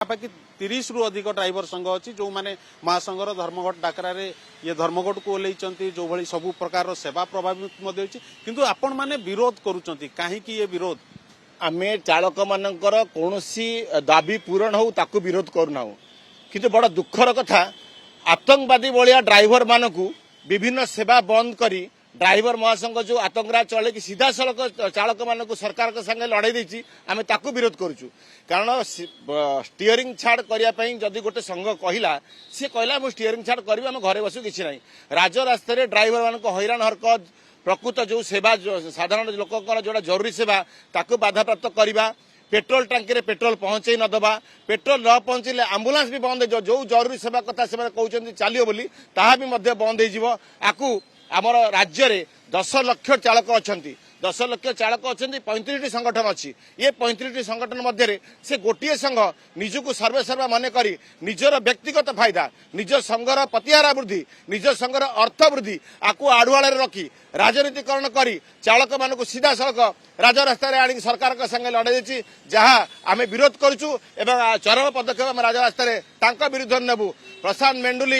पाखी 30 रु अधिक ड्राइवर संघ अच्छी जो मैंने महासंघर धर्मघट डाकरा ये धर्मघट को ओल्लैंती जो भली सब प्रकार सेवा प्रभावित किंतु आपण माने विरोध करुचंती कहीं ये विरोध आमे चालक मानकर कौनसी दाबी पूरण हो ताकू विरोध करूना किंतु बड़ दुखर कथा आतंकवादी भलिया ड्राइवर मानकू विभिन्न सेवा बंद करी ड्राइवर महासंघ जो आतंकराज चले कि सीधा सड़क चालक मानक सरकार के संगे लड़ाई देछि आमे ताकू विरोध करूछु कारण स्टीयरिंग छाड़ करिया पई जदि गोटे संघ कहिला से कहला मु स्टीयरिंग छाड़ करबी हम घरे बसु किछि नाही राज रास्ता ड्राइवर मानक हैरान हरकत प्रकृत जो सेवा साधारण लोकଙ୍କର जोड़ा जरूरी सेवा ताकू बाधाप्राप्त करवा पेट्रोल टांकी रे पेट्रोल पहुंचे न दबा पेट्रोल न पहुंचले एम्बुलेंस भी बंद जो जरूरी सेवा कथा से कहउछन्ती चलियो बोली ताहा भी मध्य बंद हो आकू आमर राज्य रे 10 लाख चालक अछंती 10 लाख चालक अछंती 35 संगठन अच्छी ये 35 संगठन मध्य से गोटे संघ निजको सर्वे सर्वा मन करी निजर व्यक्तिगत फायदा निज संघर पतिहारा वृद्धि निज संघर अर्थ वृद्धि आकु आड़ुआल रखी राजनीतिकरण करी चालक मानक सीधा सड़क राजरास्तार आनी सरकार के संगे लड़ाई देछि जहाँ आमे विरोध करूछु एवं चरम पदक्षेप आम राजरास्तार तांका विरुद्ध नेबु प्रशांत मेंडुली